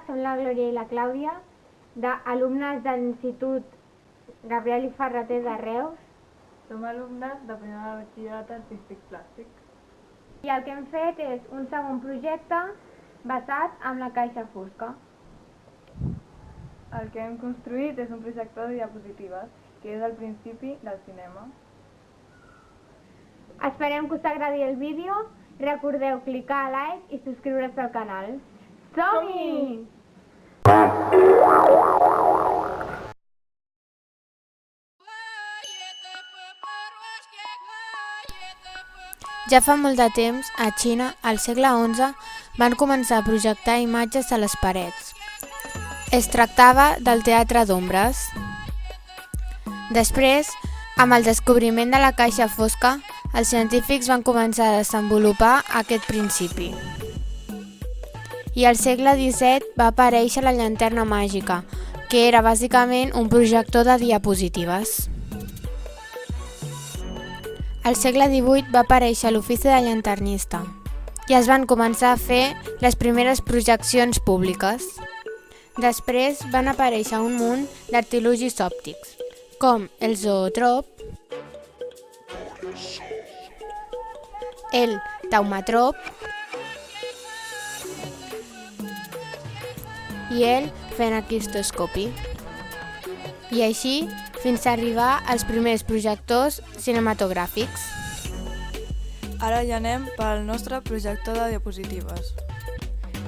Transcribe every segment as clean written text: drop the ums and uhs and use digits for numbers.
som la Glòria i la Clàudia, alumnes de l'Institut Gabriel i Ferrater de Reus. Som alumnes de primer de batxillerat artístic plàstic. I el que hem fet és un segon projecte basat en la caixa fosca. El que hem construït és un projector de diapositives, que és el principi del cinema. Esperem que us agradi el vídeo. Recordeu clicar a like i subscriure's al canal. Som-hi! Ja fa molt de temps, a Xina, al segle XI, van començar a projectar imatges a les parets. Es tractava del teatre d'ombres. Després, amb el descobriment de la caixa fosca, els científics van començar a desenvolupar aquest principi. I al segle XVII va aparèixer la llanterna màgica, que era bàsicament un projector de diapositives. Al segle XVIII va aparèixer l'ofici de llanternista i es van començar a fer les primeres projeccions públiques. Després van aparèixer un munt d'artilugis òptics, com el zootrop, el taumatrop i el fenaquistoscopi. I així fins a arribar als primers projectors cinematogràfics. Ara ja anem pel nostre projector de diapositives.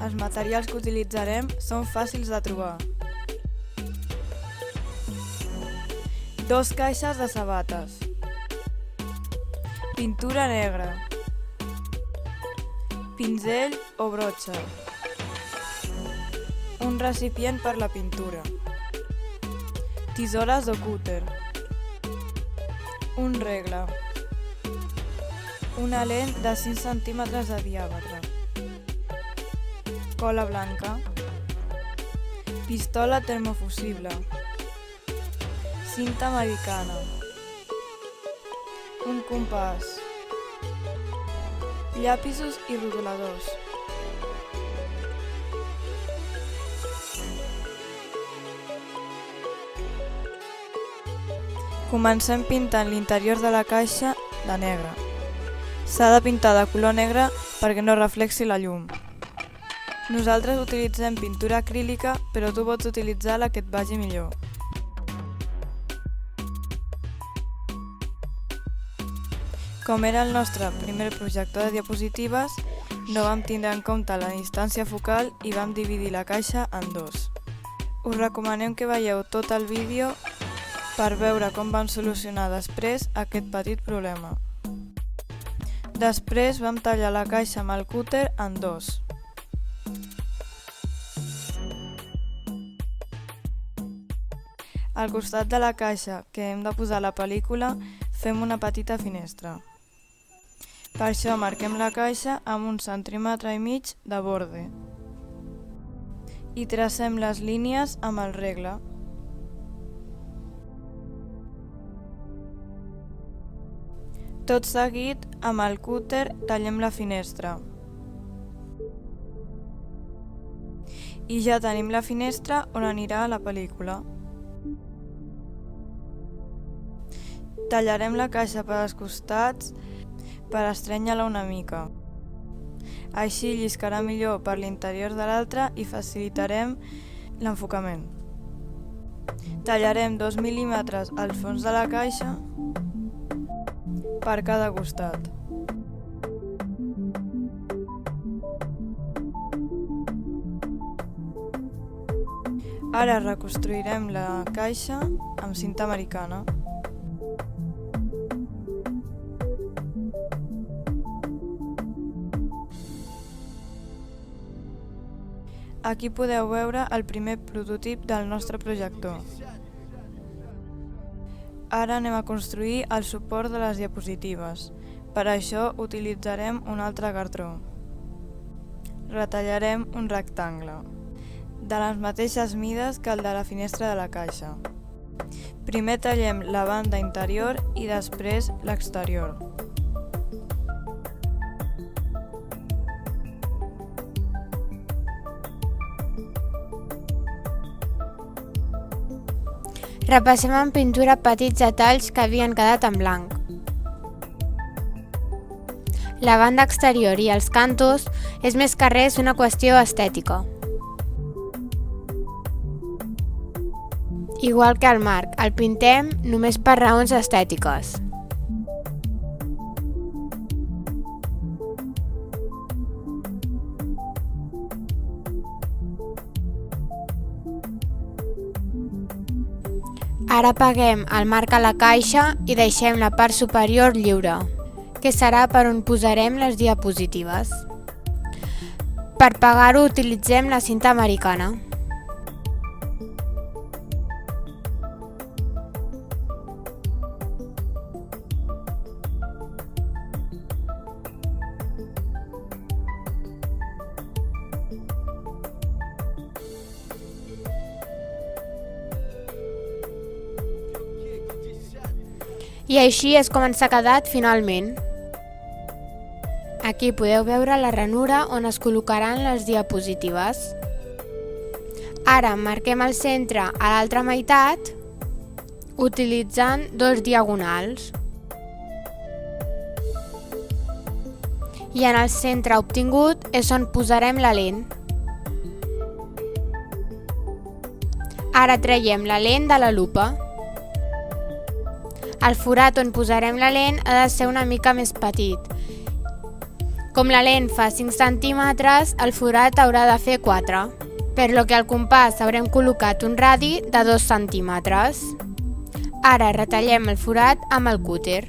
Els materials que utilitzarem són fàcils de trobar. 2 caixes de sabates. Pintura negra. Pinzell o brotxa. Un recipient per la pintura. Tisores o cúter. Un regle. Una lent de 5 centímetres de diàmetre. Cola blanca. Pistola termofusible. Cinta americana. Un compàs. Llapisos i rotuladors. Comencem pintant l'interior de la caixa de negre. S'ha de pintar de color negre perquè no reflexi la llum. Nosaltres utilitzem pintura acrílica, però tu pots utilitzar la que et vagi millor. Com era el nostre primer projector de diapositives, no vam tindre en compte la distància focal i vam dividir la caixa en 2. Us recomanem que veieu tot el vídeo per veure com vam solucionar després aquest petit problema. Després vam tallar la caixa amb el cúter en 2. Al costat de la caixa que hem de posar la pel·lícula fem una petita finestra. Per això marquem la caixa amb 1,5 centímetres de borde i tracem les línies amb el regle. Tot seguit, amb el cúter tallem la finestra. I ja tenim la finestra on anirà la pel·lícula. Tallarem la caixa per als costats per estrènyer-la una mica. Així lliscarà millor per l'interior de l'altra i facilitarem l'enfocament. Tallarem 2 mil·límetres al fons de la caixa per cada costat. Ara reconstruirem la caixa amb cinta americana. Aquí podeu veure el primer prototip del nostre projector. Ara anem a construir el suport de les diapositives. Per això utilitzarem un altre cartró. Retallarem un rectangle, de les mateixes mides que el de la finestra de la caixa. Primer tallem la banda interior i després l'exterior. Repassem amb pintura petits detalls que havien quedat en blanc. La banda exterior i els cantos és més que res una qüestió estètica. Igual que el marc, el pintem només per raons estètiques. Ara peguem el marc a la caixa i deixem la part superior lliure, que serà per on posarem les diapositives. Per pegar-ho utilitzem la cinta americana. I així és com ens ha quedat finalment. Aquí podeu veure la ranura on es col·locaran les diapositives. Ara marquem el centre a l'altra meitat utilitzant dos diagonals. I en el centre obtingut és on posarem la lent. Ara traiem la lent de la lupa. El forat on posarem la lent ha de ser una mica més petit. Com la lent fa 5 centímetres, el forat haurà de fer 4, per lo que al compàs haurem col·locat un radi de 2 centímetres. Ara retallem el forat amb el cúter.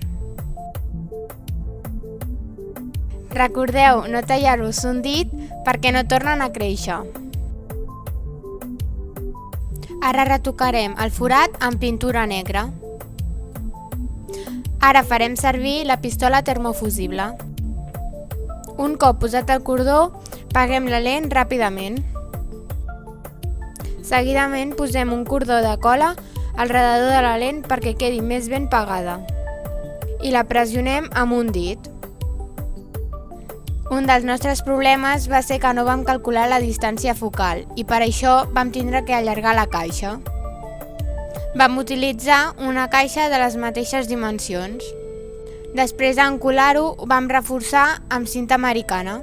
Recordeu no tallar-vos un dit perquè no tornen a créixer. Ara retocarem el forat amb pintura negra. Ara farem servir la pistola termofusible. Un cop posat el cordó, peguem la lent ràpidament. Seguidament posem un cordó de cola alrededor de la lent perquè quedi més ben pegada. I la pressionem amb un dit. Un dels nostres problemes va ser que no vam calcular la distància focal i per això vam tindre que allargar la caixa. Vam utilitzar una caixa de les mateixes dimensions. Després d'encolar-ho, vam reforçar amb cinta americana.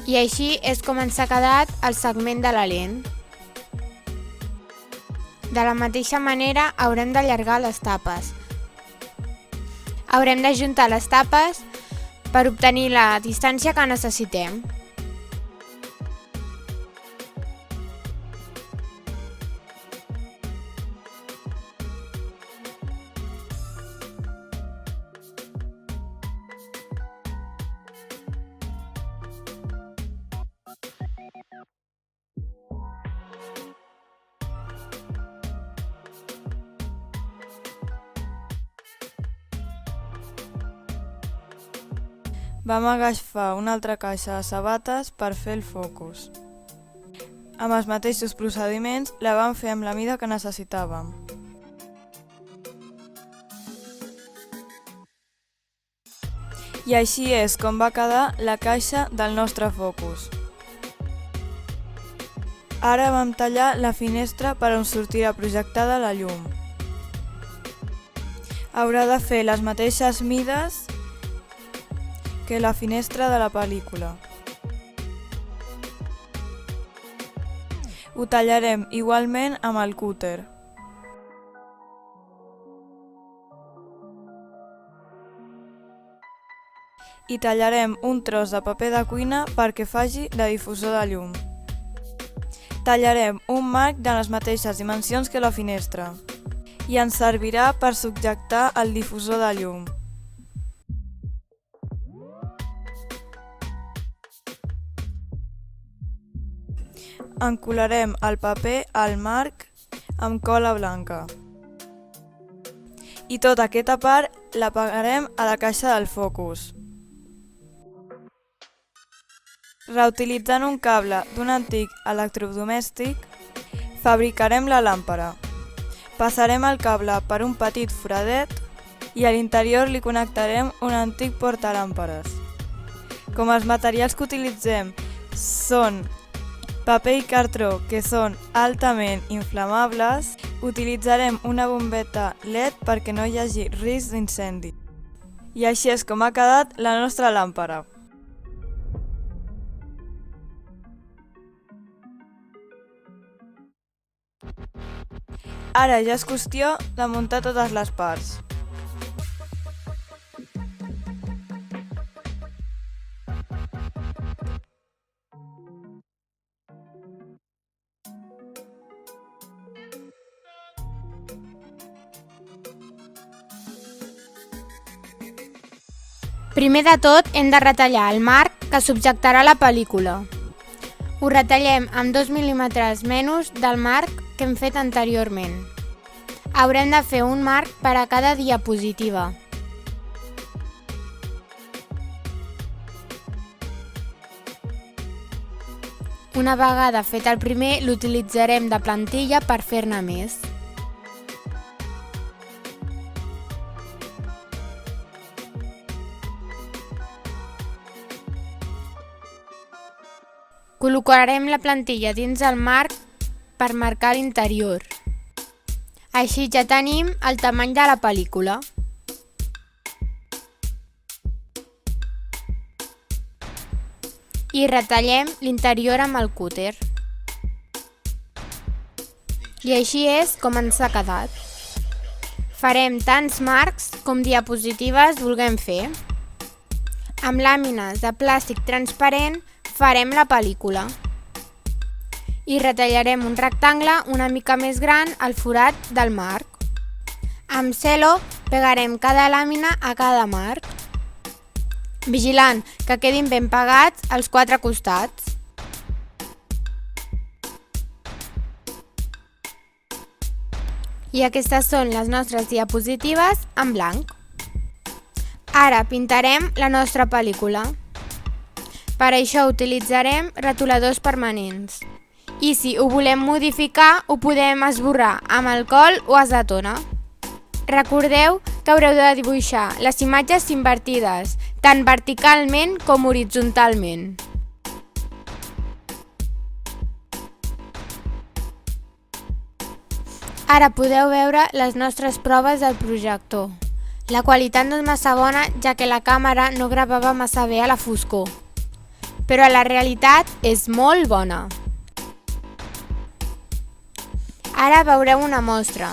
I així és com ens ha quedat el segment de la lent. De la mateixa manera haurem d'allargar les tapes. Haurem d'ajuntar les tapes per obtenir la distància que necessitem. Vam agafar una altra caixa de sabates per fer el focus. Amb els mateixos procediments la vam fer amb la mida que necessitàvem. I així és com va quedar la caixa del nostre focus. Ara vam tallar la finestra per on sortirà projectada la llum. Haurà de fer les mateixes mides que la finestra de la pel·lícula. Ho tallarem igualment amb el cúter. I tallarem un tros de paper de cuina perquè faci de difusor de llum. Tallarem un marc de les mateixes dimensions que la finestra i ens servirà per subjectar el difusor de llum. encolarem el paper al marc amb cola blanca. I tota aquesta part la pegarem a la caixa del focus. Reutilitzant un cable d'un antic electrodomèstic, fabricarem la làmpara. Passarem el cable per un petit foradet i a l'interior li connectarem un antic portalàmpares. Com els materials que utilitzem són paper i cartró, que són altament inflamables, utilitzarem una bombeta LED perquè no hi hagi risc d'incendi. I així és com ha quedat la nostra làmpara. Ara ja és qüestió de muntar totes les parts. Primer de tot hem de retallar el marc que subjectarà la pel·lícula. Ho retallem amb 2 mil·límetres menys del marc que hem fet anteriorment. Haurem de fer un marc per a cada diapositiva. Una vegada fet el primer, l'utilitzarem de plantilla per fer-ne més. Col·locarem la plantilla dins el marc per marcar l'interior. Així ja tenim el tamany de la pel·lícula. I retallem l'interior amb el cúter. I així és com ens ha quedat. Farem tants marcs com diapositives vulguem fer. Amb làmines de plàstic transparent farem la pel·lícula. I retallarem un rectangle una mica més gran al forat del marc. Amb cel·lo pegarem cada làmina a cada marc, vigilant que quedin ben pegats als 4 costats. I aquestes són les nostres diapositives en blanc. Ara pintarem la nostra pel·lícula. Per això utilitzarem retoladors permanents. I si ho volem modificar, ho podem esborrar amb alcohol o acetona. Recordeu que haureu de dibuixar les imatges invertides, tant verticalment com horitzontalment. Ara podeu veure les nostres proves del projector. La qualitat no és massa bona, ja que la càmera no gravava massa bé a la foscor. Però la realitat és molt bona. Ara veureu una mostra,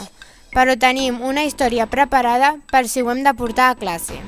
però tenim una història preparada per si ho hem de portar a classe.